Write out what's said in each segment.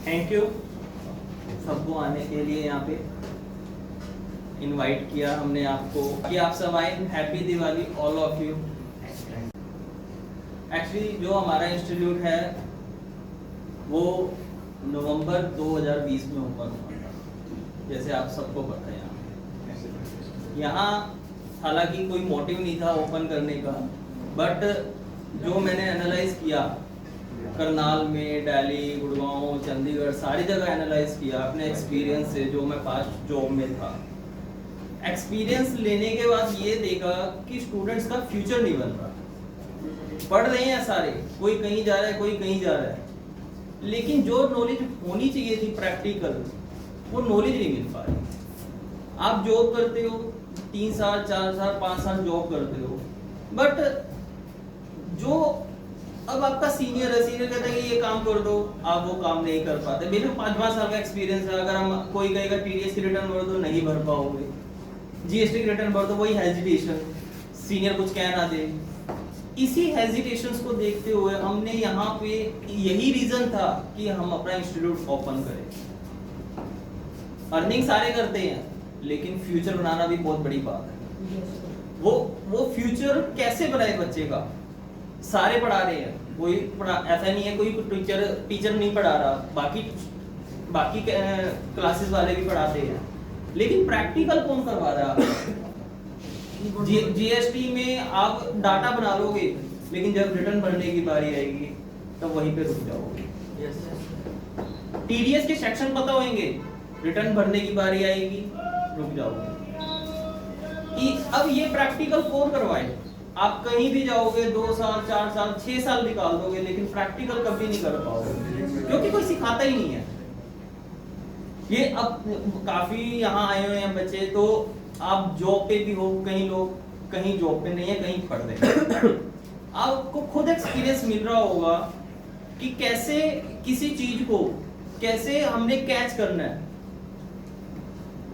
Thank you सबको आने के लिए, यहाँ पे इनवाइट किया हमने आपको कि आप सब आए। Happy Diwali all of you. Actually जो हमारा इंस्टीट्यूट है वो नवंबर 2020 में ओपन हुआ था, जैसे आप सबको पता है। यहाँ हालांकि कोई मोटिव नहीं था ओपन करने का, बट जो मैंने एनालाइज किया करनाल में, दिल्ली, गुड़गांव, चंडीगढ़, सारी जगह एनालाइज किया अपने एक्सपीरियंस से, जो मैं पास्ट जॉब में था। एक्सपीरियंस लेने के बाद ये देखा कि स्टूडेंट्स का फ्यूचर नहीं बन रहा। पढ़ रहे हैं सारे, कोई कहीं जा रहा है, कोई कहीं जा रहा है, लेकिन जो नॉलेज होनी चाहिए थी प्रैक्टिकल, वो नॉलेज नहीं मिल पा रही। आप जॉब करते हो, 3 साल 4 साल 5 साल जॉब करते हो, बट जो अब आपका सीनियर है, सीनियर कहता है कि ये काम कर दो, आप वो काम नहीं कर पाते। मेरे 5 साल का एक्सपीरियंस है। अगर हम कोई कहेगा टीडीएस की रिटर्न भर दो, नहीं भर पाओगे। जीएसटी की रिटर्न भर दो, वही हेजिटेशन, सीनियर कुछ कह ना दे। इसी हेजिटेशंस को देखते हुए हमने यहाँ पे, यही रीजन था कि हम अपना इंस्टीट्यूट ओपन करें। अर्निंग सारे करते हैं, लेकिन फ्यूचर बनाना भी बहुत बड़ी बात है। वो फ्यूचर कैसे बनाए बच्चे का? सारे पढ़ा रहे हैं, कोई ऐसा नहीं है कोई टीचर नहीं पढ़ा रहा, बाकी क्लासेस वाले भी पढ़ाते हैं, लेकिन प्रैक्टिकल कौन करवा रहा है? जीएसटी में आप डाटा बना लोगे, लेकिन जब रिटर्न भरने की बारी आएगी तब वहीं पे रुक जाओगे। टीडीएस के सेक्शन पता होंगे, रिटर्न भरने की बारी आएगी, रुक जाओगे। अब ये प्रैक्टिकल कौन करवाए? आप कहीं भी जाओगे 2 साल 4 साल 6 साल निकाल दोगे, लेकिन प्रैक्टिकल कभी नहीं कर पाओगे, क्योंकि कोई सिखाता ही नहीं है। ये अब काफी यहाँ आए हुए हैं बच्चे, तो आप जॉब पे भी हो, कहीं लोग कहीं जॉब पे नहीं है, कहीं पढ़ रहे हैं। आपको खुद एक्सपीरियंस मिल रहा होगा कि कैसे किसी चीज को कैसे हमने कैच करना है।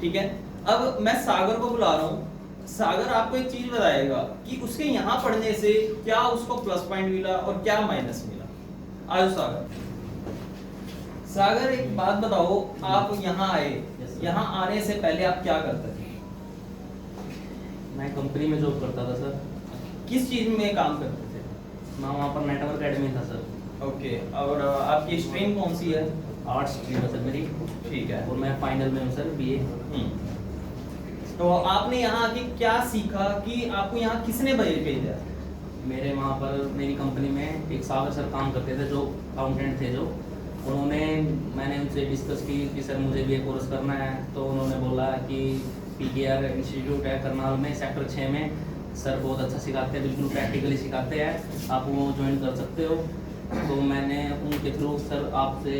ठीक है, अब मैं सागर को बुला रहा हूँ। सागर आपको एक चीज बताएगा कि उसके यहाँ पढ़ने से क्या उसको प्लस पॉइंट मिला और क्या माइनस मिला। आज सागर एक बात बताओ, आप यहाँ आए, यहाँ आने से पहले आप क्या करते थे? मैं कंपनी में जॉब करता था सर। किस चीज में काम करते थे? मैं वहाँ पर नेटवर्क एडमिन था सर। ओके, और आपकी स्ट्रीम कौन सी है? आर्ट्स स्ट्रीम है सर मेरी। ठीक है, और मैं फाइनल में हूँ सर, बीए। तो आपने यहाँ आके क्या सीखा कि आपको यहाँ किसने भेजा? मेरे वहाँ पर मेरी कंपनी में एक सागर सर काम करते थे, जो अकाउंटेंट थे, जो मैंने उनसे डिस्कस की कि सर मुझे भी एक कोर्स करना है। तो उन्होंने बोला कि पीकेआर इंस्टीट्यूट है करनाल में, सेक्टर 6 में, सर बहुत अच्छा सिखाते हैं, बिल्कुल प्रैक्टिकली सिखाते हैं, आप वो ज्वाइन कर सकते हो। तो मैंने उनके थ्रू सर आपसे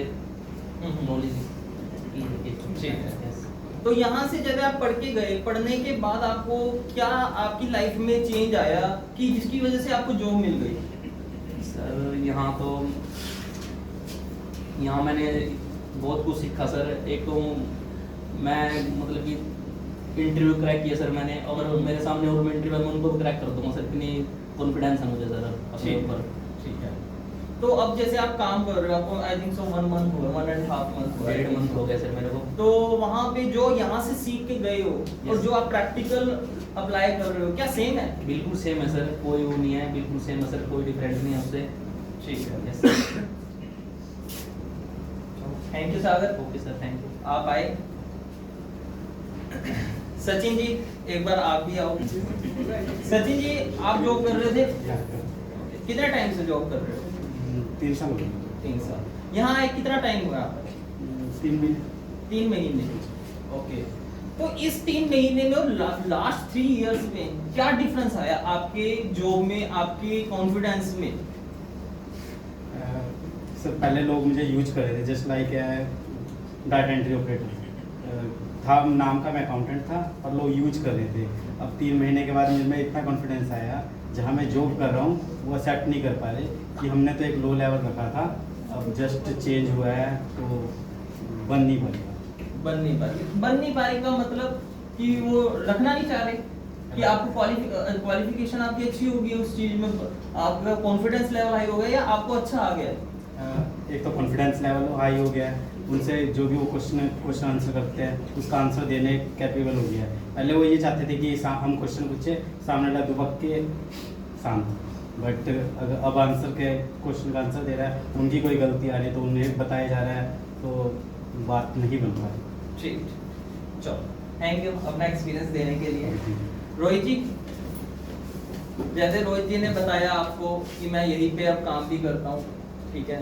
नॉलेज ठीक है। तो यहाँ से जब आप पढ़ के गए, पढ़ने के बाद आपको क्या आपकी लाइफ में चेंज आया कि जिसकी वजह से आपको जॉब मिल गई? सर यहाँ मैंने बहुत कुछ सीखा सर। एक तो मैं मतलब कि इंटरव्यू क्रैक किया सर मैंने, अगर मेरे सामने और मैं इंटरव्यू में उनको क्रैक कर दूंगा सर, इतनी कॉन्फिडेंस है मुझे सर अपने ऊपर। ठीक है, तो अब जैसे आप काम कर रहे हो, आपको आई थिंक सो 1 मंथ हुआ, 1.5 मंथ हुआ, 1.5 मंथ हो गया सर मेरे को। तो वहाँ पे जो यहाँ से सीख के गए हो और जो आप प्रैक्टिकल अप्लाई कर रहे हो, क्या सेम है? बिल्कुल सेम है सर, कोई वो नहीं है, बिल्कुल सेम है सर, कोई डिफरेंस नहीं है उससे। ठीक है, yes. Thank you Sagar. Okay sir, thank you. आप आए। सचिन जी एक बार आप भी आओ। सचिन जी आप जॉब कर रहे थे, कितने टाइम से जॉब कर रहे हो? 3 साल। 3 साल। यहाँ आए कितना टाइम हुआ आपका? 3 महीने। 3 महीने। ओके, तो इस 3 महीने में और लास्ट 3 इयर्स में क्या डिफरेंस आया आपके जॉब में, आपके कॉन्फिडेंस में? सर पहले लोग मुझे यूज कर रहे थे just like data entry operator था, नाम का मैं अकाउंटेंट था, और लोग यूज कर रहे थे। अब 3 महीने के बाद मुझ में इतना कॉन्फिडेंस आया, जहाँ मैं जॉब कर रहा हूँ वो एक्सेप्ट नहीं कर पा रहे कि हमने तो एक लो लेवल रखा था, अब जस्ट चेंज हुआ है तो बन नहीं पाएगा। बन नहीं पा रही का मतलब कि वो रखना नहीं चाह रहे? कि आपको क्वालिफिकेशन आपकी अच्छी होगी उस चीज में, आपका कॉन्फिडेंस लेवल हाई हो गया या आपको अच्छा आ गया? एक तो कॉन्फिडेंस लेवल हाई हो गया है, उनसे जो भी वो क्वेश्चन आंसर करते हैं उसका आंसर देने कैपेबल हो गया है। पहले वो ये चाहते थे कि हम क्वेश्चन पूछे, सामने वाला दुबक के शांत, बट अगर अब आंसर के क्वेश्चन का आंसर दे रहा है, उनकी कोई गलती आ रही है तो उन्हें बताया जा रहा है, तो बात नहीं बन पा रही। ठीक, चलो थैंक यू अपना एक्सपीरियंस देने के लिए। रोहित जी, जैसे रोहित जी ने बताया आपको कि मैं यहीं पे अब काम भी करता हूँ, ठीक है।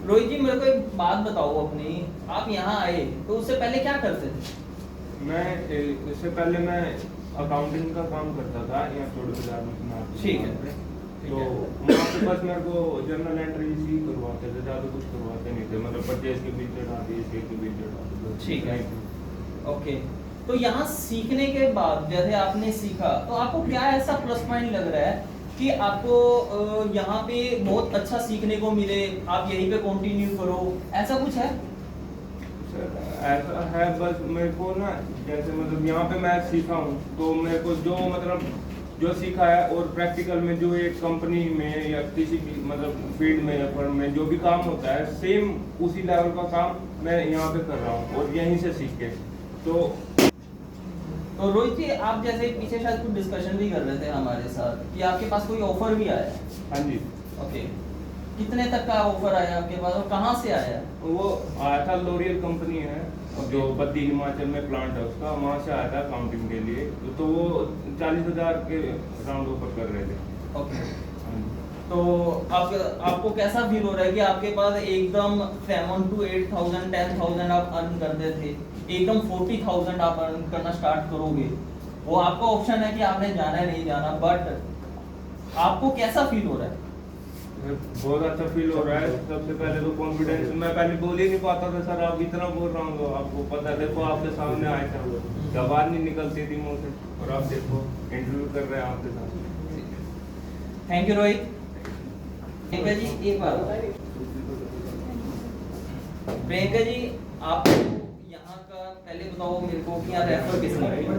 रोहित जी मेरे को एक बात बताओ अपनी, आप यहाँ आए तो उससे पहले क्या करते थे? इससे पहले मैं अकाउंटिंग का काम करता था यहाँ छोटे बाजार में। ठीक है, तो वहाँ पे बस मेरे को जर्नल एंट्रीज ही करवाते थे, ज़्यादा कुछ करवाते नहीं थे, मतलब परचेज की बिल चढ़ाती, सेल की बिल चढ़ाती। ठीक है, ओके। तो यहाँ सीखने के बाद जैसे आपने सीखा तो आपको क्या ऐसा प्लस पॉइंट लग रहा है कि आपको यहाँ पे बहुत अच्छा सीखने को मिले, आप यहीं पे कंटिन्यू करो, ऐसा कुछ है? ऐसा है, बस मेरे को ना जैसे मतलब यहाँ पे मैं सीखा हूँ तो मेरे को जो मतलब जो सीखा है और प्रैक्टिकल में जो एक कंपनी में या किसी भी मतलब फील्ड में या फर्म में जो भी काम होता है, सेम उसी लेवल का काम मैं यहाँ पे कर रहा हूँ और यहीं से सीख के। तो रोहित जी, आप जैसे पीछे शायद कुछ डिस्कशन भी कर रहे थे हमारे साथ कि आपके पास कोई ऑफर भी आया है। हाँ जी। ओके, कितने तक का ऑफर आया आपके पास और कहाँ से आया? वो आया था, लोरियल कंपनी है जो बद्दी हिमाचल में प्लांट है उसका, वहाँ से आया था अकाउंटिंग के लिए। तो वो 40,000 के राउंड ऑफर कर रहे थे। ओके, तो आपको कैसा फील हो रहा है कि आपके पास एकदम 7 to 8,000 10,000 आप अर्न करते थे, एकदम 40,000 आप अर्न करना स्टार्ट करोगे? वो आपका ऑप्शन है कि आपने जाना है नहीं जाना, बट आपको कैसा फील हो रहा है? बहुत अच्छा फील हो रहा है। सबसे पहले तो कॉन्फिडेंस, मैं पहले बोल ही नहीं पाता था सर, आप इतना बोल रहा हूँ तो आपको पता है, देखो आपके सामने आया था, जबान नहीं निकलती थी मुँह से, और आप देखो इंटरव्यू कर रहे हैं आपके साथ। Thank you Rohit. प्रियंका जी एक बार, प्रियंका जी आप यहाँ का पहले बताओ मेरे को कि यहाँ रेफर किसने किया?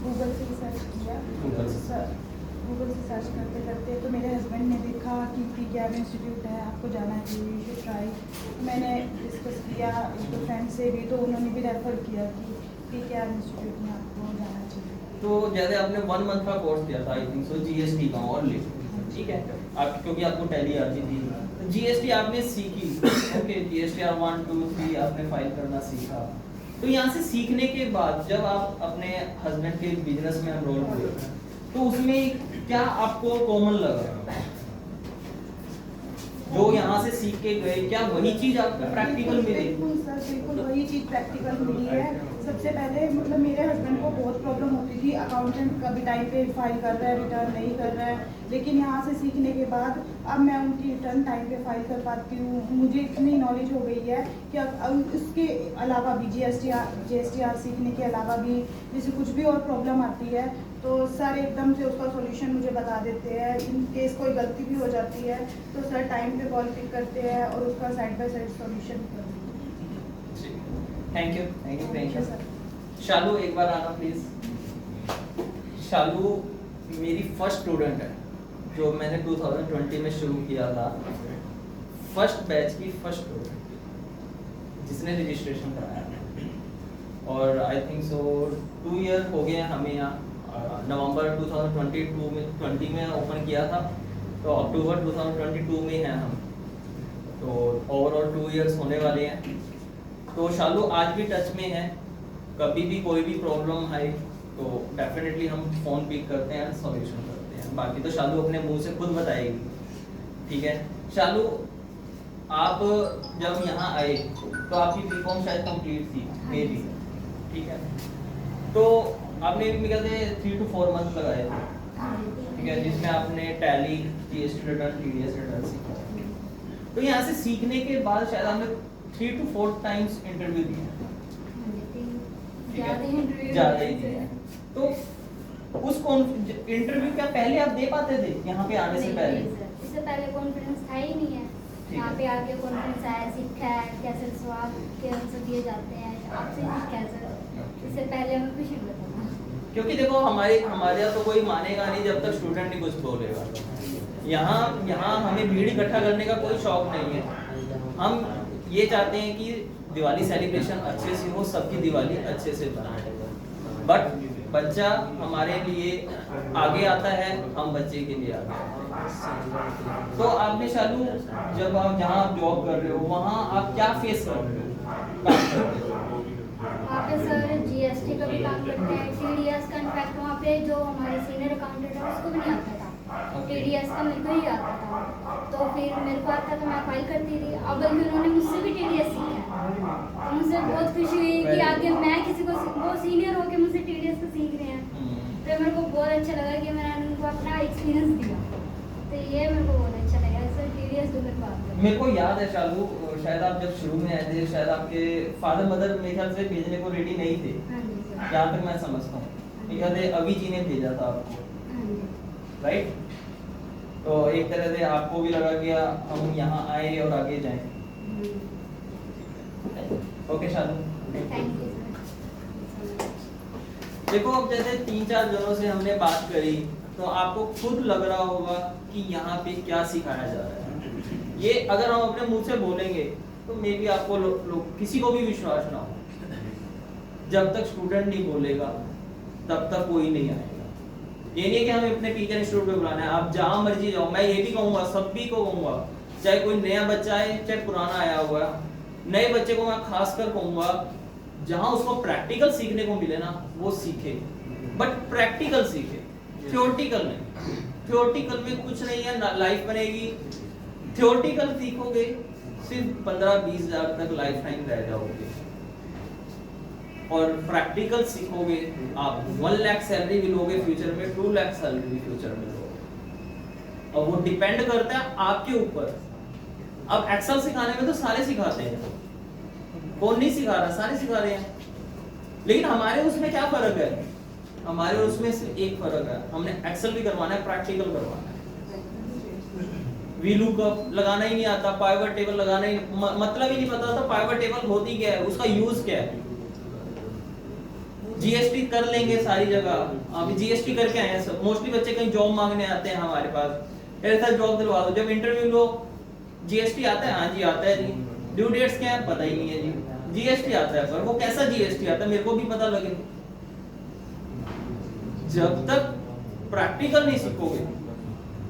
गूगल से सर्च किया, गूगल से सर्च करते करते तो मेरे हस्बैंड ने देखा कि PKR इंस्टीट्यूट है, आपको जाना चाहिए, यू शुड ट्राई। मैंने डिस्कस किया एक फ्रेंड से भी, तो उन्होंने भी रेफ़र किया कि PKR इंस्टीट्यूट में आपको जाना चाहिए। तो जैसे आपने 1 मंथ का कोर्स किया था आई थिंक सो GST का ओनली, ठीक है, आप क्योंकि आपको टैली आती थी, तो GST आपने सीखी, ओके, GSTR 1 2 3 आपने फाइल करना सीखा। तो यहाँ से सीखने के बाद जब आप अपने हस्बैंड के बिजनेस में एनरोल हुए तो उसमें क्या आपको कॉमन लगा? जो यहाँ से सीख के गए, क्या वही चीज आपको प्रैक्टिकल मिली? बिल्कुल सर, बिल्कुल वही चीज़ प्रैक्टिकल मिली है। सबसे पहले मतलब मेरे हस्बैंड को बहुत प्रॉब्लम होती थी, अकाउंटेंट कभी टाइम पे फाइल कर रहा है, रिटर्न नहीं कर रहा है, लेकिन यहाँ से सीखने के बाद अब मैं उनकी रिटर्न टाइम पे फाइल कर पाती हूँ। मुझे इतनी नॉलेज हो गई है कि अब उसके अलावा भी GSTR सीखने के अलावा भी जैसे कुछ भी और प्रॉब्लम आती है तो सर एकदम से उसका सॉल्यूशन मुझे बता देते हैं। इन केस कोई गलती भी हो जाती है तो सर टाइम पे कॉल पिक करते हैं और उसका साइड बाय साइड सॉल्यूशन कर देते हैं। Thank you Priyanka. सर शालू एक बार आना प्लीज। शालू मेरी फर्स्ट स्टूडेंट है जो मैंने 2020 में शुरू किया था, फर्स्ट बैच की फर्स्ट स्टूडेंट जिसने रजिस्ट्रेशन कराया, और आई थिंक सो 2 ईयर हो गए हमें यहाँ। नवंबर 2020 में ओपन किया था, तो अक्टूबर 2022 में हैं हम, तो ओवरऑल 2 इयर्स होने वाले हैं। तो शालू आज भी टच में है, कभी भी कोई भी प्रॉब्लम आए तो डेफिनेटली हम फ़ोन पिक करते हैं, सॉल्यूशन करते हैं। बाकी तो शालू अपने मुंह से खुद बताएगी, ठीक है। शालू आप जब यहाँ आए तो आपकी बीकॉम शायद कंप्लीट थी मे बी, ठीक है, तो आपने भी कहते 3 to 4 मंथ लगाए थे, ठीक है, जिसमें आपने tally, GST return, TDS return सीखा। तो यहाँ से सीखने के बाद शायद हमने 3 to 4 टाइम्स इंटरव्यू दिए, ज़्यादा ही दिए। तो उस इंटरव्यू क्या पहले आप दे पाते थे यहाँ पे आने से पहले? इससे पहले कॉन्फिडेंस था ही नहीं है, यहाँ पे आके कॉन्फिडेंस आया, सीखा है कैसे सवाल के आंसर दिए जाते हैं, आपसे सीखा है सर। इससे पहले हमें कुछ नहीं पता था। क्योंकि देखो हमारे यहाँ तो कोई मानेगा नहीं जब तक स्टूडेंट नहीं कुछ बोलेगा। यहाँ हमें भीड़ इकट्ठा करने का कोई शौक नहीं है। हम ये चाहते हैं कि दिवाली सेलिब्रेशन अच्छे से हो, सबकी दिवाली अच्छे से बनाए। बट बच्चा हमारे लिए आगे आता है, हम बच्चे के लिए आगे आते हैं। तो आपने शालू, जब आप जहाँ आप जॉब कर रहे हो वहाँ आप क्या फेस कर रहे हो, काम कर रहे हो? वहाँ पे सर जीएसटी का भी काम करते हैं, टीडीएस का। इनफैक्ट वहाँ पे जो हमारे सीनियर अकाउंटेंट है उसको भी नहीं आता था, टीडीएस का मेरे को ही आता था। तो फिर मेरे को आता था, मैं फाइल करती थी। अब बल्कि उन्होंने मुझसे भी टीडीएस सीखा है, तो मुझसे बहुत खुशी हुई कि आगे मैं किसी को, वो सीनियर होकर मुझसे टीडीएस को सीख रहे हैं। तो मेरे को बहुत अच्छा लगा कि मैंने उनको अपना एक्सपीरियंस दिया, तो ये मेरे को बहुत अच्छा लगा सर। टीडीएस जो मेरे को आता है। मेरे को याद है शालू, शायद आप जब शुरू में आए थे, शायद आपके फादर मदर मेरे ख्याल से भेजने को रेडी नहीं थे, हाँ जी सर। जहाँ तक मैं समझता हूँ। मेरे ख्याल से अभी जी ने भेजा था आपको, हाँ जी। राइट? तो एक तरह से आपको भी लगा कि हम यहाँ आए और आगे जाएं। Okay Shalu, thank you sir. देखो अब जैसे 3-4 जनों से हमने बात करी, तो आपको खुद लग रहा होगा कि यहाँ पे क्या सिखाया जा रहा है। ये अगर हम अपने मुंह से बोलेंगे तो मे बी आपको किसी को भी विश्वास ना हो। जब तक स्टूडेंट नहीं बोलेगा तब तक कोई नहीं आएगा। ये नहीं है कि हमें अपने टीचर इंस्टीट्यूट पे बुलाना है, आप जहाँ मर्जी जाओ। मैं ये भी कहूँगा, सभी को कहूँगा, चाहे कोई नया बच्चा है चाहे पुराना आया हुआ है, नए बच्चे को मैं खासकर कहूँगा जहाँ उसको प्रैक्टिकल सीखने को मिले ना वो सीखे, बट प्रैक्टिकल सीखे, थ्योरेटिकल नहीं। थ्योरेटिकल में कुछ नहीं है, लाइफ बनेगी। थ्योरेटिकल सीखोगे सिर्फ 15-20 हज़ार तक लाइफ टाइम रह जाओगे, और प्रैक्टिकल सीखोगे आप 1 लाख सैलरी भी लोगे फ्यूचर में, 2 लाख सैलरी भी फ्यूचर में लोगे। और वो डिपेंड करता है आपके ऊपर। अब एक्सेल सिखाने में तो सारे सिखाते हैं, कौन नहीं सिखा रहा, सारे सिखा रहे हैं। लेकिन हमारे उसमें क्या फर्क है? हमारे उसमें सिर्फ एक फर्क है, हमने एक्सेल भी करवाना है, प्रैक्टिकल करवाना है। वी लुकअप लगाना ही नहीं आता, पाइवट टेबल लगाना ही मतलब ही नहीं पता था पाइवट टेबल होती क्या है, उसका यूज क्या है। जीएसटी कर लेंगे सारी जगह, अभी जीएसटी करके आए हैं सब। मोस्टली बच्चे कहीं जॉब मांगने आते हैं हमारे पास, ऐसा जॉब दिलवा दो। जब इंटरव्यू लो, जीएसटी आता है? हाँ जी आता है जी। ड्यू डेट्स क्या है? पता ही नहीं है जी। जीएसटी आता है, पर वो कैसा जीएसटी आता है मेरे को भी पता लगे। जब तक प्रैक्टिकल नहीं सीखोगे,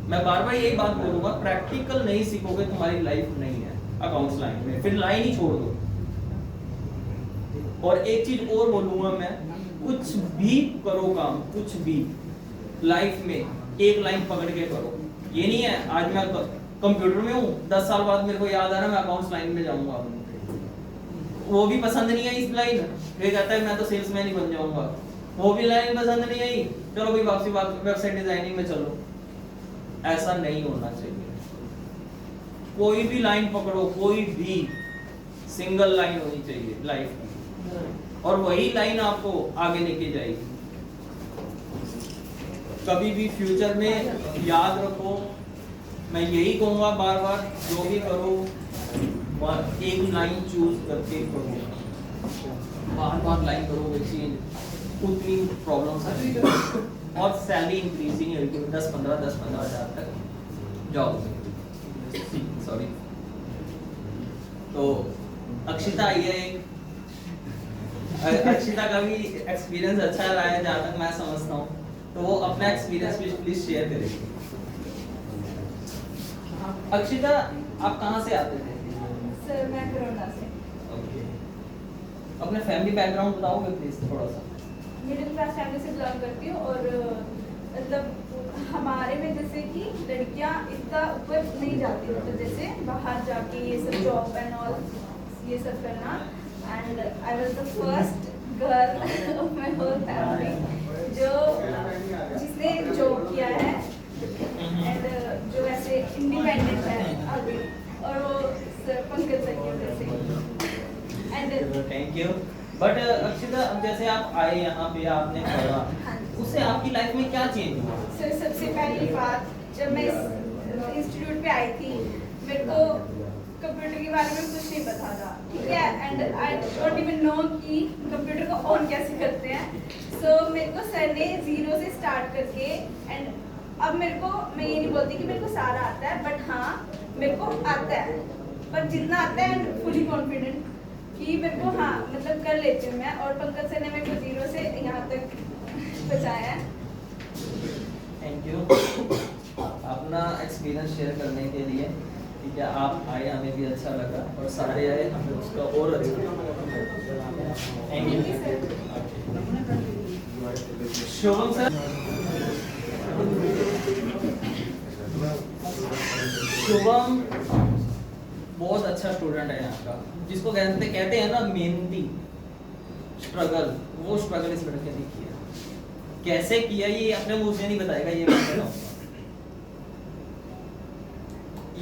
मैं बार बार यही बात बोलूंगा, प्रैक्टिकल नहीं सीखोगे तुम्हारी लाइफ नहीं है अकाउंट्स लाइन में, फिर लाइन ही छोड़ दो। और एक चीज और बोलूंगा मैं, कुछ भी करो काम, कुछ भी लाइफ में एक लाइन पकड़ के करो। ये नहीं है आज मैं कंप्यूटर में हूँ, 10 साल बाद मेरे को याद आ रहा है मैं अकाउंट्स लाइन में जाऊंगा, वो भी पसंद नहीं आई इस लाइन, फिर कहता है मैं तो सेल्समैन ही बन जाऊंगा। वो भी लाइन पसंद नहीं आई, चलो भाई वापसी वेबसाइट डिजाइनिंग में चलो। ऐसा नहीं होना चाहिए। कोई भी लाइन पकड़ो, कोई भी सिंगल लाइन होनी चाहिए लाइफ की, और वही लाइन आपको आगे लेके जाएगी। कभी भी फ्यूचर में याद रखो, मैं यही कहूंगा बार बार, जो भी करो एक लाइन चूज करके करो। बार बार लाइन करोगे चेंज, उतनी प्रॉब्लम्स आएंगी और सैलरी इंक्रीजिंग है, 10-15 हज़ार तक जाओगे। सॉरी। तो अक्षिता आई है, अक्षिता का भी एक्सपीरियंस अच्छा रहा है जहाँ तक मैं समझता हूँ, तो वो अपना एक्सपीरियंस प्लीज शेयर करेगी। अक्षिता, आप कहाँ से आते थे? सर मैं करोड़ा से। ओके, अपने फैमिली बैकग्राउंड बताओगे प्लीज थोड़ा सा? मिडिल क्लास फैमिली से बिलोंग करती हूँ, और मतलब हमारे में जैसे कि लड़कियाँ इतना ऊपर नहीं जाती, मतलब जैसे बाहर जाके ये सब जॉब एंड ऑल ये सब करना। And I was the first girl of my whole family जो जिसने जॉब किया है एंड जो ऐसे इंडिपेंडेंट है अभी, और वो सर पंकज सर की वजह से। And thank you. But Akshita, अब जैसे आप आए यहाँ पे, आपने पढ़ा, उससे आपकी लाइफ में क्या चेंज हुआ? सर सबसे पहली बात, जब मैं इस इंस्टीट्यूट पे आई थी, मेरे को कंप्यूटर के बारे में कुछ नहीं पता था, ठीक है, and I don't even know कि कंप्यूटर को ऑन कैसे करते हैं। सो मेरे को सर ने 0 से स्टार्ट करके एंड अब मेरे को, मैं ये नहीं बोलती कि मेरे को सारा आता है, बट हाँ मेरे को आता है, पर जितना आता है एंड फुली कॉन्फिडेंट कि मेरे को हाँ मतलब कर लेती हूँ मैं। और पंकज सर ने मेरे को 0 से यहाँ तक पहुँचाया है। थैंक यू अपना एक्सपीरियंस शेयर करने के लिए। ठीक है, आप आए, हमें भी अच्छा लगा, और सारे आए, हमें उसका और अच्छा लगा। Thank you Shubham sir. Shubham बहुत अच्छा स्टूडेंट है यहाँ का, जिसको कहते हैं ना मेहनती, स्ट्रगल, वो स्ट्रगल इस लड़के ने किया। कैसे किया ये अपने मुंह से नहीं बताएगा, ये मैं बताऊंगा।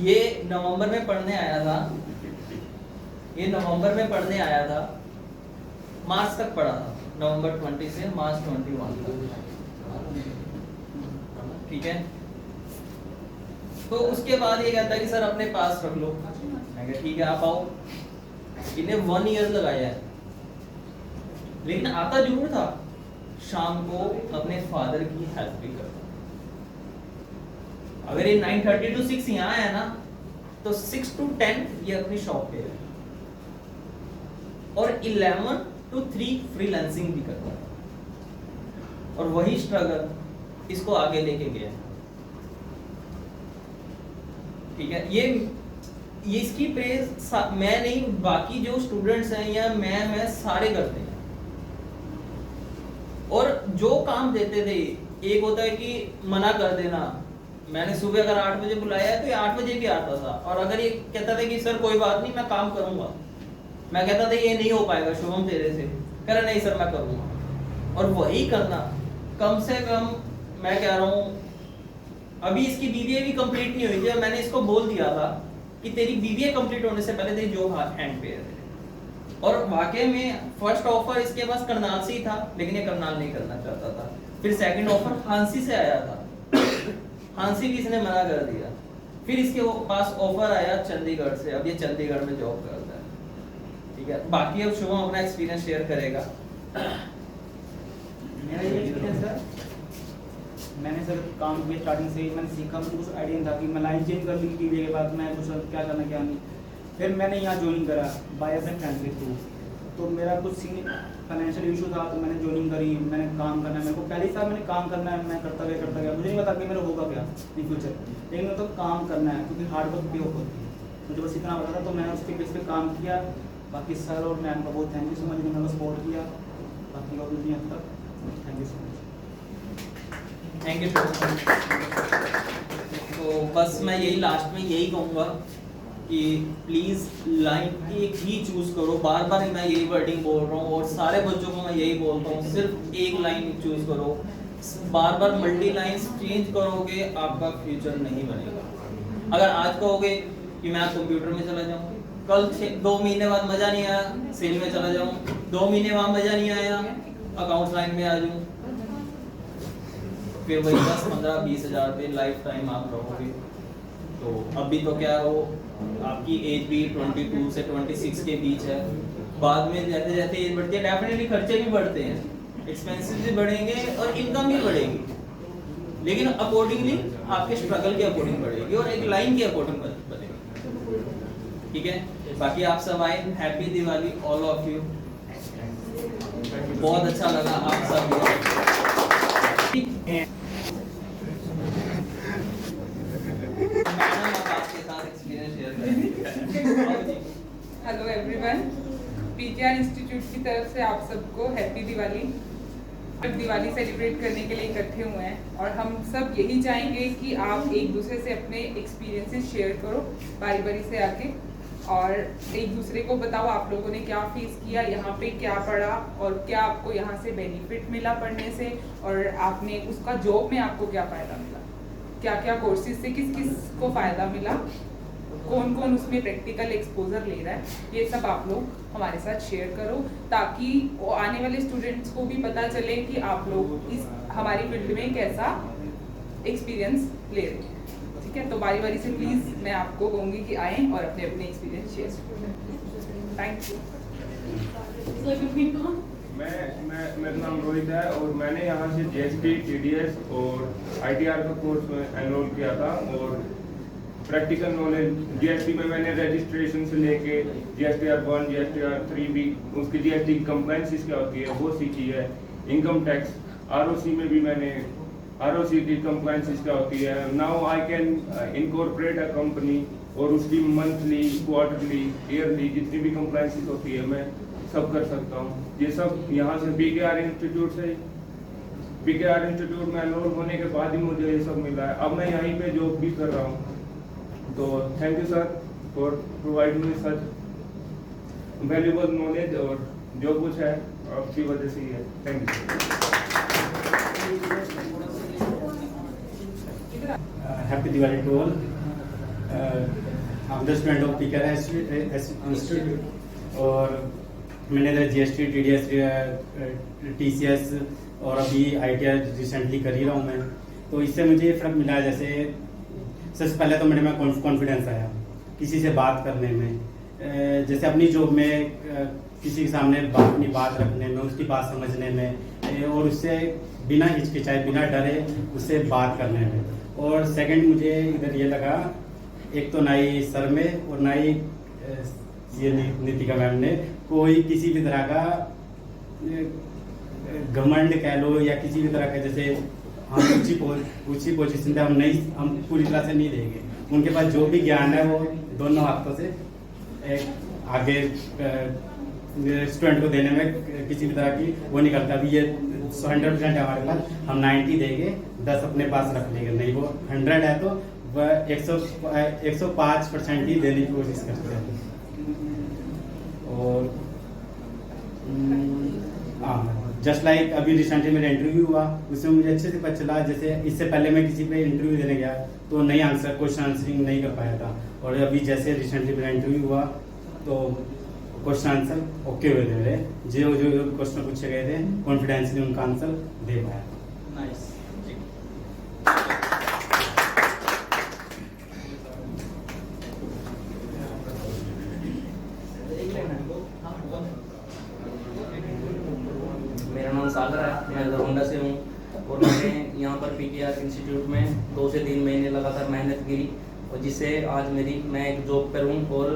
ये नवंबर में पढ़ने आया था, मार्च तक पढ़ा था, नवंबर 20 से मार्च 21 तक, ठीक है। तो उसके बाद ये कहता है कि सर अपने पास रख लो। मैं कहा ठीक है आप आओ। इन्हें 1 ईयर लगाया है, लेकिन आता जरूर था, शाम को अपने फादर की हेल्प भी करता। अगर ये 9:30 to 6 यहाँ है ना, तो 6 to 10 ये अपनी शॉप पे है, और 11 to 3 फ्रीलांसिंग भी करता है। और वही स्ट्रगल इसको आगे लेके गया, ठीक है। ये इसकी प्रेज मैं नहीं, बाकी जो स्टूडेंट्स हैं या मैं सारे करते हैं। और जो काम देते थे, एक होता है कि मना कर देना। मैंने सुबह अगर 8 बजे बुलाया है तो ये 8 बजे भी आता था, और अगर ये कहता था कि सर कोई बात नहीं मैं काम करूंगा, मैं कहता था ये नहीं हो पाएगा शुभम तेरे से, कह रहा नहीं सर मैं करूंगा। और वही करना, कम से कम मैं कह रहा हूँ, अभी इसकी बीबीए भी कंप्लीट नहीं हुई थी, मैंने इसको बोल दिया था कि तेरी बीबीए कंप्लीट होने से पहले तेरी जॉब हैंड पे है। और वाकई में फर्स्ट ऑफर इसके पास करनाल से ही था, लेकिन ये करनाल नहीं करना चाहता था। फिर सेकंड ऑफर हांसी से आया था, हांसी भी इसने मना कर दिया। फिर इसके पास ऑफर आया चंडीगढ़ से, अब ये चंडीगढ़ में जॉब करता है, ठीक है। बाकी अब शुभम अपना एक्सपीरियंस शेयर करेगा। मेरा ये एक्सपीरियंस है, मैंने सर काम किया स्टार्टिंग से ही, मैंने सीखा, मुझे कुछ आइडिया नहीं था कि मैं लाइन चेंज कर लूँगी बीबीए के बाद, मैं कुछ क्या करना क्या नहीं। फिर मैंने यहाँ ज्वाइनिंग करा बाय अपने फ्रेंड के थ्रू। तो मेरा कुछ फाइनेंशियल इशू था, तो मैंने ज्वाइनिंग करी, मैंने काम करना है, मेरे को पहले ही साल मैंने काम करना है, मैं करता गया। मुझे नहीं पता कि मेरा होगा क्या इन फ्यूचर, लेकिन मेरे को काम करना है, क्योंकि हार्ड वर्क भी होती है, मुझे बस इतना पता था। तो मैंने उसके बेस पे काम किया। बाकी सर और मैम का बहुत थैंक यू सो मच, जिन्होंने मेरे को सपोर्ट किया। बाकी और भी अब तक thank you so much. Thank you. तो बस मैं यही लास्ट में यही कहूँगा कि प्लीज़ लाइन एक ही चूज करो। बार बार मैं यही वर्डिंग बोल रहा हूँ, और सारे बच्चों को मैं यही बोलता हूँ, सिर्फ एक लाइन चूज करो। बार बार मल्टी लाइन्स चेंज करोगे आपका फ्यूचर नहीं बनेगा। अगर आज कहोगे कि मैं कंप्यूटर में चला जाऊँ, कल 2 महीने बाद मज़ा नहीं आया सेल में चला जाऊँ, 2 महीने बाद मज़ा नहीं आया अकाउंट्स लाइन में आ जाऊँ, फिर वही 10, 15, 20 हज़ार पे लाइफ टाइम आप रहोगे। तो अभी तो क्या हो, आपकी एज भी 22 से 26 के बीच है। बाद में जैसे जैसे एज बढ़ती है, डेफिनेटली खर्चे भी बढ़ते हैं, एक्सपेंसेस भी बढ़ेंगे और इनकम भी बढ़ेगी, लेकिन अकॉर्डिंगली आपके स्ट्रगल के अकॉर्डिंग बढ़ेगी और एक लाइन के अकॉर्डिंग बढ़ेगी, ठीक है। बाकी आप सब आए, happy Diwali all of you. बहुत अच्छा लगा आप सब। हेलो एवरीवन, पीकेआर इंस्टीट्यूट की तरफ से आप सबको हैप्पी दिवाली। दिवाली सेलिब्रेट करने के लिए इकट्ठे हुए हैं, और हम सब यही चाहेंगे कि आप एक दूसरे से अपने एक्सपीरियंसेस शेयर करो बारी बारी से आके, और एक दूसरे को बताओ आप लोगों ने क्या फेस किया, यहाँ पे क्या पढ़ा, और क्या आपको यहाँ से बेनिफिट मिला पढ़ने से, और आपने उसका जॉब में आपको क्या फ़ायदा मिला, क्या क्या कोर्सेज से किस किस को फ़ायदा मिला, कौन कौन उसमें प्रैक्टिकल एक्सपोजर ले रहा है, ये सब आप लोग हमारे साथ शेयर करो, ताकि आने वाले स्टूडेंट्स को भी पता चले कि आप लोग इस हमारी फील्ड में कैसा एक्सपीरियंस ले रहे हैं। ठीक है, तो बारी बारी से प्लीज़ मैं आपको कहूँगी कि आएँ और अपने अपने एक्सपीरियंस शेयर करें। Thank you. मेरा नाम रोहित है और मैंने यहाँ से GST, TDS और ITR का कोर्स में एनरोल किया था और प्रैक्टिकल नॉलेज GST में मैंने रजिस्ट्रेशन से लेके GSTR 1, GSTR 3 भी उसकी GST की कंप्लायंसेस क्या होती है वो सीखी है। इनकम टैक्स ROC में भी मैंने ROC की कंप्लायंसेस क्या होती है। Now I can incorporate a company और उसकी मंथली, क्वार्टरली, ईयरली जितनी भी कंप्लायंसेस होती है मैं सब कर सकता हूँ। ये सब यहाँ से PKR इंस्टीट्यूट में एनरोल होने के बाद ही मुझे ये सब मिला है। अब मैं यहीं पे जॉब भी कर रहा हूँ। तो thank you sir for providing me such valuable knowledge और जो कुछ है आपकी वजह से ही है। Thank you. Happy Diwali to all. I'm the student of PKR Institute और मैंने इधर GST, TDS, TCS और अभी ITR रिसेंटली कर ही रहा हूँ मैं। तो इससे मुझे ये फ़र्क मिला, जैसे सबसे पहले तो मेरे में कॉन्फिडेंस आया किसी से बात करने में, जैसे अपनी जॉब में किसी के सामने अपनी बात रखने में, उसकी बात समझने में और उससे बिना हिचकिचाए, बिना डरे उससे बात करने में। और सेकंड मुझे इधर ये लगा, एक तो ना ही सर में और ना ही ये नीतिका मैम ने कोई किसी भी तरह का घमंड कह लो या किसी भी तरह का, जैसे हम ऊंची पोजीशन पे हम पूरी तरह से नहीं देंगे। उनके पास जो भी ज्ञान है वो दोनों हाथों से आगे स्टूडेंट को देने में किसी भी तरह की वो नहीं करता। अभी ये 100% है हमारे पास, हम 90 देंगे, 10 अपने पास रख लेंगे। नहीं, वो 100 है तो वह 105% ही देने की कोशिश करते हैं। और जस्ट लाइक अभी रिसेंटली मेरा इंटरव्यू हुआ, उसमें मुझे अच्छे से पता चला। जैसे इससे पहले मैं किसी पे इंटरव्यू देने गया तो नहीं क्वेश्चन आंसरिंग नहीं कर पाया था, और अभी जैसे रिसेंटली मेरा इंटरव्यू हुआ तो क्वेश्चन आंसर ओके हुए थे मेरे। जो क्वेश्चन पूछे गए थे कॉन्फिडेंसली उनका आंसर दे पाया। नाइस। मेरा नाम सागर है, मैं दरभंगा से हूँ और मैंने यहाँ पर PKR इंस्टीट्यूट में 2 से 3 महीने लगातार मेहनत की और जिससे आज मैं एक जॉब पर हूँ। और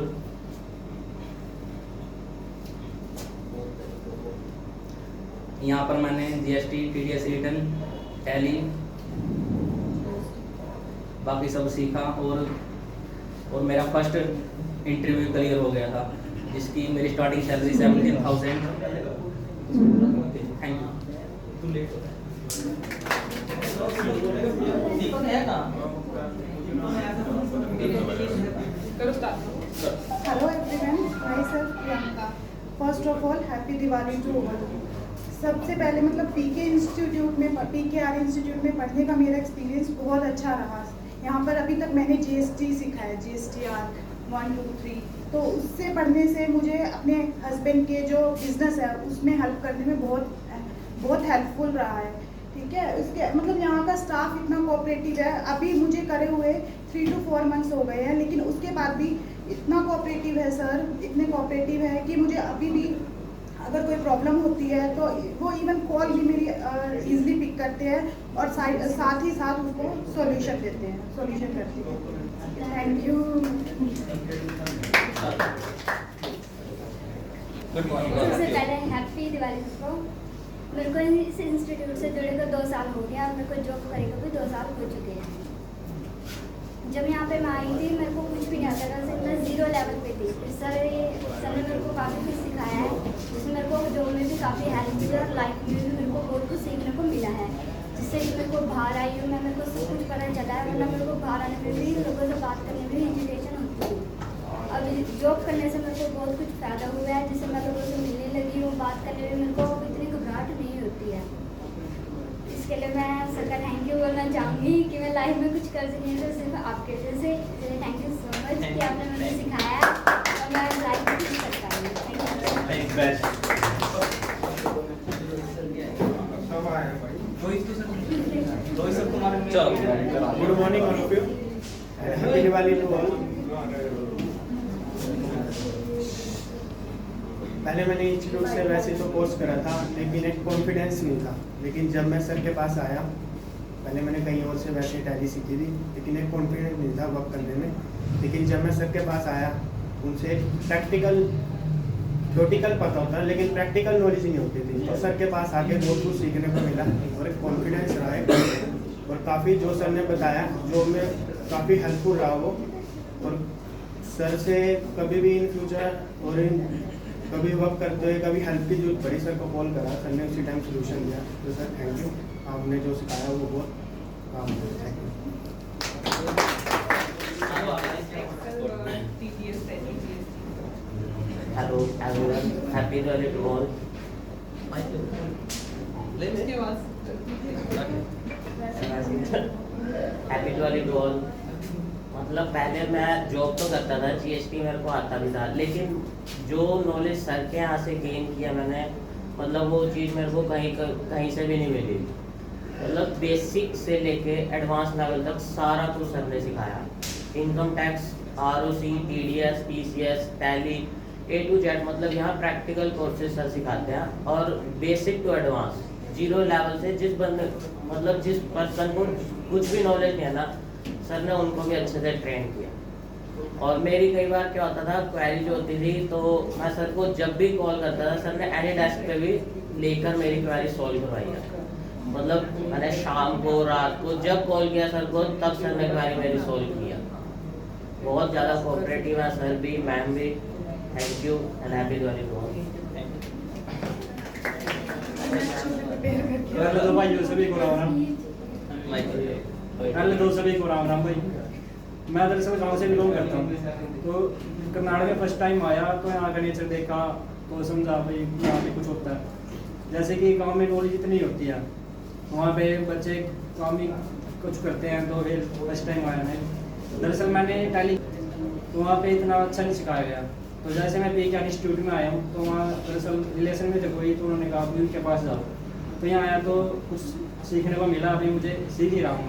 यहाँ पर मैंने GST, TDS रिटर्न, टैली बाकी सब सीखा और मेरा फर्स्ट इंटरव्यू क्लियर हो गया था, जिसकी मेरी starting salary 17,000। Thank you. Deepak है कहाँ? करो start. Hello everyone, myself Priyanka. First of all happy Diwali to all. सबसे पहले मतलब PKR इंस्टीट्यूट में पढ़ने का मेरा एक्सपीरियंस बहुत अच्छा रहा। यहाँ पर अभी तक मैंने GST सीखा है, GSTR 1, 2, 3। तो उससे पढ़ने से मुझे अपने हस्बैंड के जो बिजनेस है उसमें हेल्प करने में बहुत हेल्पफुल रहा है। ठीक है, उसके मतलब यहाँ का स्टाफ इतना कोऑपरेटिव है। अभी मुझे करे हुए 3 to 4 मंथ्स हो गए हैं, लेकिन उसके बाद भी इतना कोऑपरेटिव है सर, इतने कोऑपरेटिव है कि मुझे अभी भी अगर कोई प्रॉब्लम होती है तो वो इवन कॉल भी मेरी इजीली पिक करते हैं और साथ ही साथ उसको सॉल्यूशन करते हैं। Thank you. सबसे पहले हैप्पी दिवाली सबको। मेरे को इस इंस्टीट्यूट से जुड़े को 2 साल हो गया और मेरे को जॉब करे को भी 2 साल हो चुके हैं। जब यहाँ पे मैं आई थी मेरे को कुछ भी नहीं आता था, सिर्फ मैं 0 लेवल पे थी। फिर सर ने मेरे को काफ़ी कुछ सिखाया है, जिसमें मेरे को जॉब में भी काफ़ी हेल्प हुई और लाइफ में भी मेरे को बहुत कुछ सीखने को मिला है। जिससे कि मेरे को बाहर आई हूँ, मेरे को सब कुछ पता चला है, वरना मेरे को बाहर आने में भी लोगों से बात करने में भी हेजिटेशन होती थी। अब जॉब करने से मेरे को बहुत कुछ फ़ायदा हुआ है, जिससे मैं लोगों से मिलने लगी हूँ, बात करने में मेरे को इतनी घबराहट नहीं होती है। इसके लिए मैं सर का थैंक यू बोलना चाहूँगी कि मैं लाइफ में कुछ कर सकी तो सिर्फ आपके वजह से। थैंक यू सो मच कि आपने मुझे सिखाया और मैं लाइफ में कुछ कर पाई। Thank you. Good morning all of you. Happy Diwali to all. पहले मैंने इंस्टीट्यूट से वैसे तो कोर्स करा था, लेकिन एक कॉन्फिडेंस नहीं था। लेकिन जब मैं सर के पास आया, पहले मैंने कहीं और से वैसे टैली सीखी थी, लेकिन एक कॉन्फिडेंस नहीं था वर्क करने में। लेकिन जब मैं सर के पास आया, उनसे एक प्रैक्टिकल थ्योरेटिकल पता होता है, लेकिन प्रैक्टिकल नॉलेज नहीं होती थी। तो सर के पास आके बहुत कुछ सीखने को मिला और एक कॉन्फिडेंस रहा है। और काफ़ी जो सर ने बताया, जो मैं काफ़ी हेल्पफुल रहा वो। और सर से कभी भी इन फ्यूचर और कभी वर्क करते हुए कभी हेल्प की जरूरत पड़ी, सर को कॉल करा, सर ने उसी टाइम सोल्यूशन दिया। तो सर थैंक यू, आपने जो सिखाया वो बहुत काम किया। Thank you. Hello everyone, happy Diwali to all. Happy Diwali to all. मतलब पहले मैं जॉब तो करता था, जीएसटी मेरे को आता भी था, लेकिन जो नॉलेज सर के यहाँ से गेन किया मैंने, मतलब वो चीज़ मेरे को कहीं से भी नहीं मिली। मतलब बेसिक से लेके एडवांस लेवल तक सारा कुछ सर ने सिखाया। Income tax, ROC, TDS, TCS, tally, A to Z, मतलब यहाँ प्रैक्टिकल कोर्सेज सर सिखाते हैं। और basic to advance, zero level से जिस बंदे, मतलब जिस पर्सन को कुछ भी नॉलेज नहीं है ना, सर ने उनको भी अच्छे से ट्रेन किया। और मेरी कई बार क्या होता था, क्वेरी जो होती थी तो मैं सर को जब भी कॉल करता था, सर ने एनी डेस्क पे भी लेकर मेरी क्वेरी सॉल्व करवाई है। मतलब मैंने शाम को, रात को जब कॉल किया सर को, तब सर ने क्वेरी मेरी सॉल्व किया। बहुत ज़्यादा कोऑपरेटिव है सर भी, मैम भी। Thank you and happy Diwali to all. पहले तो भाई सभी को राम राम। पहले तो सभी को राम राम भाई। मैं दरअसल गांव से बिलोंग करता हूँ, तो कर्नाटक में फर्स्ट टाइम आया तो यहाँ का नेचर देखा तो समझा भाई यहाँ पे कुछ होता है। जैसे कि गांव में नॉलेज इतनी होती है, वहाँ पे बच्चे काम भी कुछ करते हैं। तो फिर फर्स्ट टाइम आया मैं, दरअसल मैंने टैली, तो वहाँ पे इतना अच्छा नहीं सिखाया गया। तो जैसे मैं पीके इंस्टीट्यूट में आया हूँ, तो वहाँ दरअसल रिलेशन में थे कोई, तो उन्होंने कहा अभी उनके पास जाओ। तो यहाँ आया तो कुछ सीखने को मिला, अभी मुझे सीख ही रहा हूँ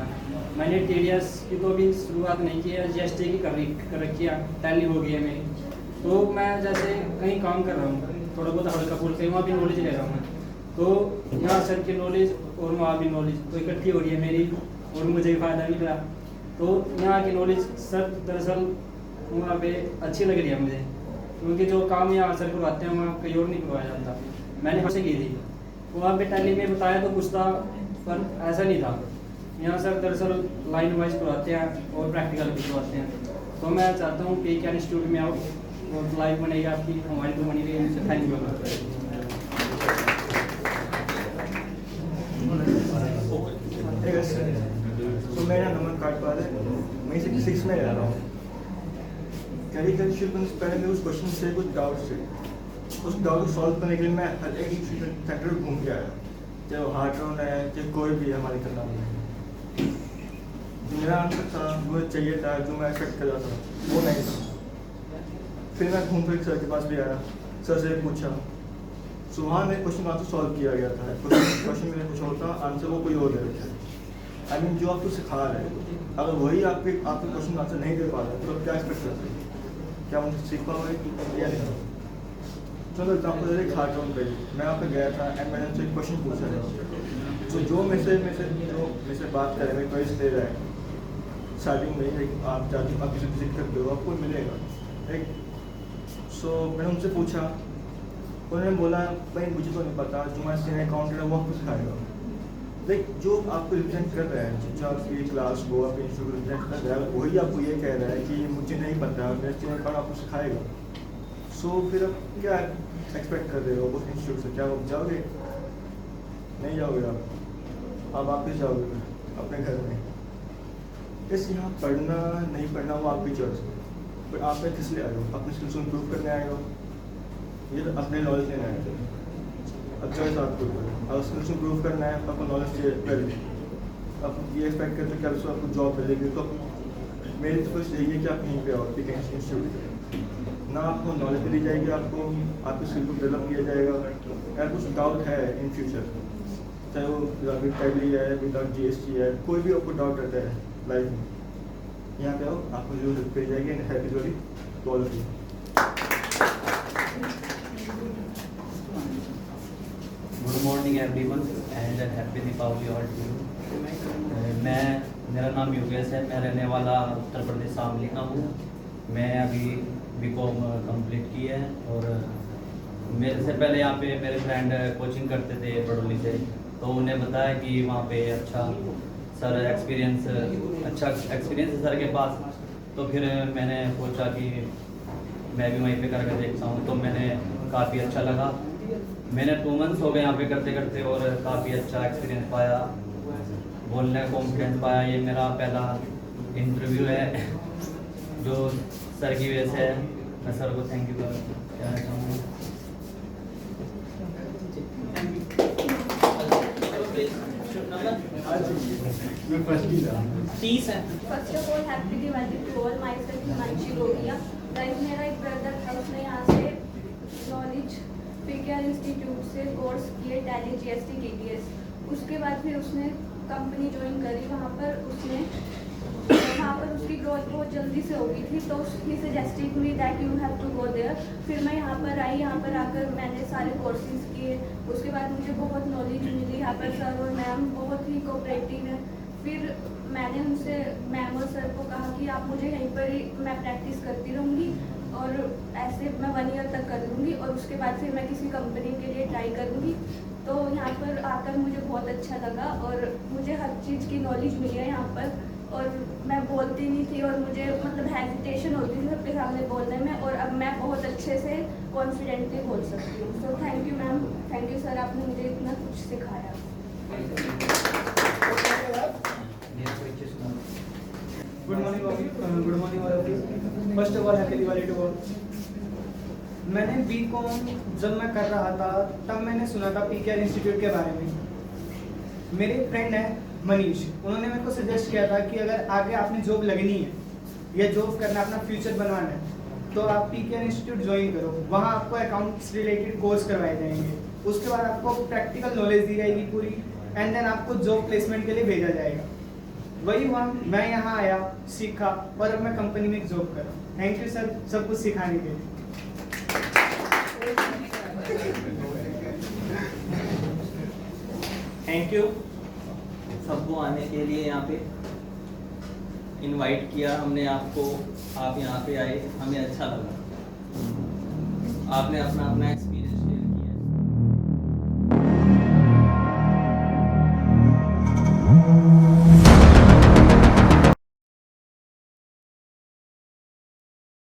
मैंने टीडीएस की तो अभी शुरुआत नहीं की है, जीएसटी की कर रखी है, टैली हो गई है मेरी। तो मैं जैसे कहीं काम कर रहा हूँ, थोड़ा बहुत हल्का फुल्का, वहाँ भी नॉलेज ले रहा हूँ मैं। तो यहाँ सर की नॉलेज और वहाँ भी नॉलेज तो इकट्ठी हो रही है मेरी, और मुझे भी फ़ायदा मिल रहा। तो यहाँ की नॉलेज सर दरअसल वहाँ पे अच्छी लग रही है मुझे, क्योंकि जो काम यहाँ सर करवाते हैं वहाँ कहीं और नहीं करवाया जाता। मैंने वहाँ से की थी, वहाँ पे टैली में बताया तो कुछ था, पर ऐसा नहीं था। यहाँ सर दरअसल लाइन वाइज करवाते हैं और प्रैक्टिकल भी करवाते हैं। तो मैं चाहता हूँ कि क्या इंस्टीट्यूट में आओ और लाइफ बनेगी आपकी, हमारी तो बनी रही है। Thank you. तो मेरा नमन काटपाल है, मैं 6 में रह रहा हूँ। कैरिकल शिल्पन से पहले मेरे उस क्वेश्चन से कुछ डाउट थे, उस डाउट को सॉल्व करने के लिए मैं हर एक सेंटर घूम के आया, चाहे वो हार्टरोन है, चाहे कोई भी है हमारे करना में। जो मेरा आंसर था, मुझे चाहिए था, जो मैं एक्सपेक्ट कर रहा था, वो नहीं था। फिर मैं घूम फिर सर के पास भी आया, सर से पूछा, सो वहाँ मेरे क्वेश्चन आंसर सॉल्व किया गया था। क्वेश्चन मैंने पूछा होता, आंसर वो कोई और दे रहे थे। आई मीन जो आपको सिखा रहे हैं, अगर वही आपके क्वेश्चन आंसर नहीं दे पा रहे तो आप क्या एक्सपेक्ट करते हैं, क्या मुझे सीख पाओगे या नहीं? चलो एग्जाम्पल एक हार्टरोन पे मैं वहाँ पे गया था एंड मैंने उनसे क्वेश्चन पूछा है। तो जो मेरे से बात कर रहे हैं, क्वेश्चन दे रहा है स्टार्टिंग में, आप चाहते हो आप किसी विजिट करते हो, आपको मिलेगा एक। सो मैंने उनसे पूछा, उन्होंने बोला भाई मुझे तो नहीं पता, जो मैं सीनियर अकाउंटेंट है वो आपको सिखाएगा। लाइक जो आपको रिप्रेजेंट कर रहा है, जो आपकी क्लास को आपके इंस्टीट्यूट को रिप्रेजेंट कर रहा है, वही आपको ये कह रहा है कि मुझे नहीं पता, मेरा सीनियर अकाउंट आपको सिखाएगा। सो फिर आप क्या एक्सपेक्ट कर रहे हो उस इंस्टीट्यूट से? क्या आप जाओगे? नहीं जाओगे आप वापस जाओगे अपने घर में। इस यहाँ पढ़ना नहीं पढ़ना वो आपकी चॉइस है, पर आप किस लिए आए हो? अपने स्किल्स को इम्प्रूव करने आए हो, ये तो अपने नॉलेज लेने आए थे। अब चॉइस आपको, अगर स्किल्स इम्प्रूव करना है तो आपको नॉलेज चाहिए पहले। आप ये एक्सपेक्ट करते हो कि अब आपको जॉब मिलेगी, तो मेरी तो बस यही है कि आप यहीं पे आओ इंस्टीट्यूट ना, आपको नॉलेज मिली जाएगी, आपको आपके स्किल को डेवलप किया जाएगा। अगर कुछ डाउट है इन फ्यूचर, चाहे वो विद टैली है, विदाउट जीएसटी है, कोई भी आपको डाउट रहता है लाइफ में, यहाँ पे आओ, आपको जो पेज जाएगी and happy Diwali to all of you. Good morning everyone and happy Deepavali all to you. मेरा नाम योगेश है, मैं रहने वाला उत्तर प्रदेश शामली का हूँ। मैं अभी बीकॉम कंप्लीट की है और मेरे से पहले यहाँ पे मेरे फ्रेंड कोचिंग करते थे बड़ौली से, तो उन्हें बताया कि वहाँ पे अच्छा एक्सपीरियंस है सर के पास। तो फिर मैंने सोचा कि मैं भी वहीं पे करके देखता हूँ, तो मैंने काफ़ी अच्छा लगा। मैंने 2 मंथ्स हो गए यहाँ पे करते करते और काफ़ी अच्छा एक्सपीरियंस पाया, बोलने का कॉन्फिडेंस पाया। ये मेरा पहला इंटरव्यू है जो सर की वजह से है। मैं सर को थैंक यू कहना चाहूँगा। First of all happy Diwali to all, myself Himanshi Goviya. Guys, मेरा एक ब्रदर था, उसने यहाँ से नॉलेज पीकेआर इंस्टीट्यूट से कोर्स किए टैली जीएसटी टीडीएस। उसके बाद फिर उसने कंपनी ज्वाइन करी। वहाँ पर उसकी ग्रोथ बहुत जल्दी से हो गई थी, तो ही suggested me that you have to go there. फिर मैं यहाँ पर आई, यहाँ पर आकर मैंने सारे कोर्सेज किए। उसके बाद मुझे बहुत नॉलेज मिली। यहाँ पर सर और मैम बहुत ही कोऑपरेटिव है। फिर मैंने उनसे मैम और सर को कहा कि आप मुझे यहीं पर ही मैं प्रैक्टिस करती रहूँगी और ऐसे मैं 1 ईयर तक कर लूँगी और उसके बाद फिर मैं किसी कंपनी के लिए ट्राई करूँगी। तो यहाँ पर आकर मुझे बहुत अच्छा लगा और मुझे हर चीज़ की नॉलेज मिली है यहाँ पर। और मैं बोलती नहीं थी और मुझे मतलब हेजिटेशन होती थी सबके सामने बोलने में, और अब मैं बहुत अच्छे से कॉन्फिडेंटली बोल सकती हूँ। So thank you ma'am, thank you sir, आपने मुझे इतना कुछ सिखाया। Good morning all of you. First of all happy Diwali to all. मैंने बीकॉम जब मैं कर रहा था तब मैंने सुना था पीकेआर इंस्टीट्यूट के बारे में। मेरे फ्रेंड है मनीष, उन्होंने मेरे को सजेस्ट किया था कि अगर आगे आपने जॉब लगनी है या जॉब करना, अपना फ्यूचर बनवाना है, तो आप पीकेआर इंस्टीट्यूट ज्वाइन करो। वहाँ आपको अकाउंट्स रिलेटेड कोर्स करवाए जाएंगे, उसके बाद आपको प्रैक्टिकल नॉलेज दी जाएगी पूरी, एंड देन आपको जॉब प्लेसमेंट के लिए भेजा जाएगा। वही हुआ, मैं यहाँ आया, सीखा और अब मैं कंपनी में जॉब कर रहा हूँ। थैंक यू सर सब कुछ सिखाने के लिए। थैंक यू सबको आने के लिए। यहाँ पे इनवाइट किया हमने आपको, आप यहाँ पे आए, हमें अच्छा लगा। आपने अपना एक्सपीरियंस